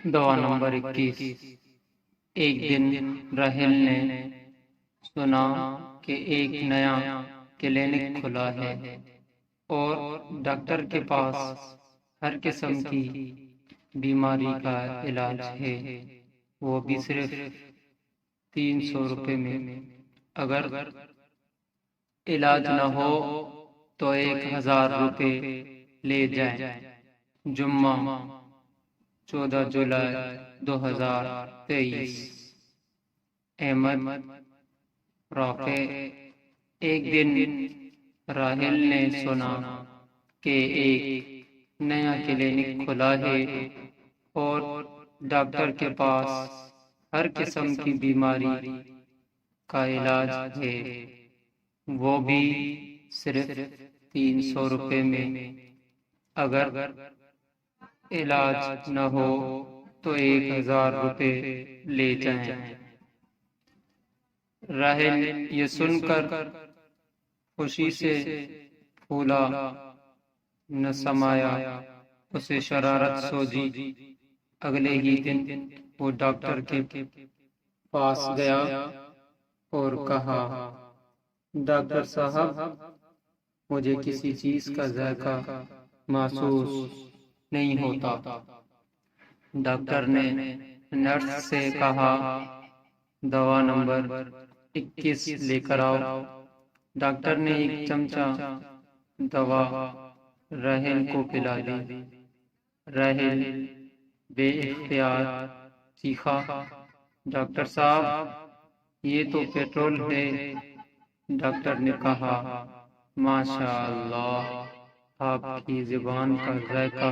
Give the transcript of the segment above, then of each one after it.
دوا نمبر 21۔ ایک دن راہیل نے سنا کہ ایک نیا کلینک کھلا ہے اور ڈاکٹر کے پاس ہر قسم کی بیماری کا علاج ہے، وہ بھی صرف 300 روپے میں۔ اگر علاج نہ ہو تو 1000 روپے لے جائیں۔ جمعہ 14 جولائی 2023۔ احمد رافع۔ ایک دن راہیل نے سنا کہ ایک نیا کلینک کھلا ہے اور ڈاکٹر کے پاس ہر قسم کی بیماری کا علاج ہے، وہ بھی صرف 300 روپے میں۔ اگر علاج نہ ہو تو 1000 روپے لے جائیں۔ راہیل یہ سن کر خوشی سے پھولا نہ سمایا، اسے شرارت سوجی۔ اگلے ہی دن وہ ڈاکٹر کے پاس گیا اور کہا، ڈاکٹر صاحب، مجھے کسی چیز کا ذائقہ محسوس نہیں ہوتا۔ ڈاکٹر نے نرس سے کہا، دوا نمبر 21 لے کر آؤ۔ ڈاکٹر نے ایک چمچہ دوا راہیل کو پلا دی۔ راہیل بے اختیار چیخا، ڈاکٹر صاحب، یہ تو پیٹرول ہے۔ ڈاکٹر نے کہا، ماشاء اللہ، آپ کی زبان کا ذائقہ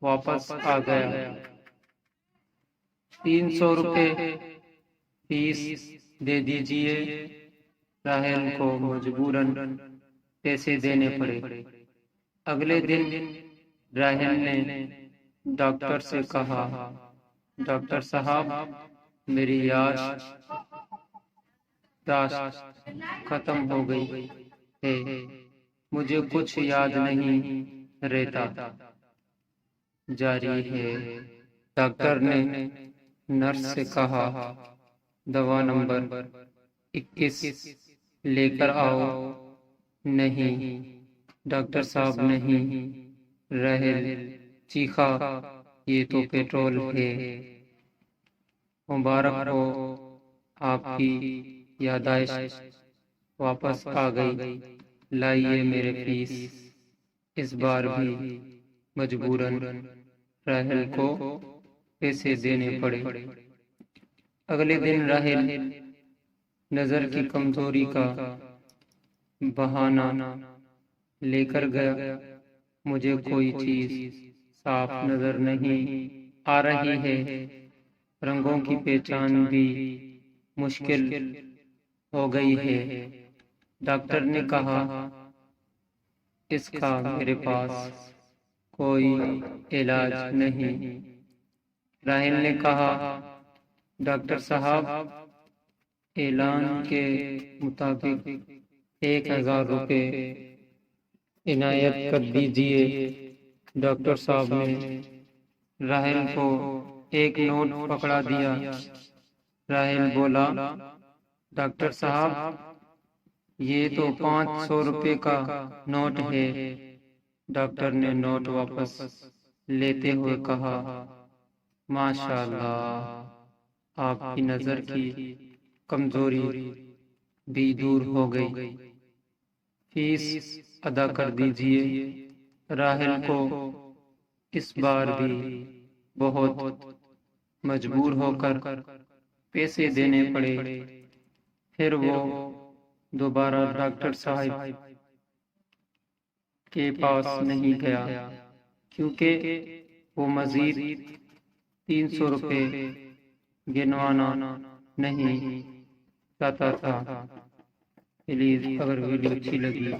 واپس آ گیا۔ 300 روپے فیس دے دیجئے۔ راہیل کو مجبوراً پیسے دینے پڑے۔ اگلے دن راہیل نے ڈاکٹر سے کہا، ڈاکٹر صاحب، میری یادداشت ختم ہو گئی ہے، مجھے کچھ یاد نہیں رہتا۔ جاری ہے۔ ڈاکٹر نے نرس سے کہا، دوا نمبر 21 لے کر آؤ۔ نہیں ڈاکٹر صاحب، نہیں۔ راہیل چیخا، یہ تو پیٹرول ہے۔ مبارک ہو، آپ کی یادداشت واپس آ گئی، لائیے میرے فیس۔ اس بار بھی مجبوراً راہیل کو پیسے دینے پڑے۔ اگلے دن راہیل نظر کی کمزوری کا بہانہ لے کر گیا، مجھے کوئی چیز صاف نظر نہیں آ رہی ہے، رنگوں کی پہچان بھی مشکل ہو گئی ہے۔ ڈاکٹر نے کہا، اس کا میرے پاس کوئی علاج نہیں۔ راہیل نے کہا، ڈاکٹر صاحب، اعلان کے مطابق 1000 روپے عنایت کر دیجئے۔ ڈاکٹر صاحب نے راہیل کو ایک نوٹ پکڑا دیا۔ راہیل بولا، ڈاکٹر صاحب، یہ تو 500 روپے کا نوٹ ہے۔ ڈاکٹر نے نوٹ واپس لیتے ہوئے کہا، ماشاء اللہ، آپ کی نظر کی کمزوری بھی دور ہو گئی، فیس ادا کر دیجئے۔ راہیل کو اس بار بھی بہت مجبور ہو کر پیسے دینے پڑے۔ پھر وہ دوبارہ ڈاکٹر صاحب کے پاس نہیں گیا، کیونکہ وہ مزید 300 روپے گنوانا نہیں چاہتا تھا۔ پلیز اگر ویڈیو اچھی لگی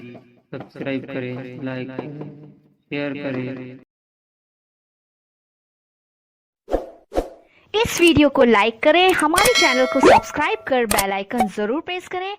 سبسکرائب کریں، لائک کریں، شیئر کریں۔ اس ویڈیو کو لائک کریں، ہمارے چینل کو سبسکرائب کر بیل آئیکن ضرور پریس کریں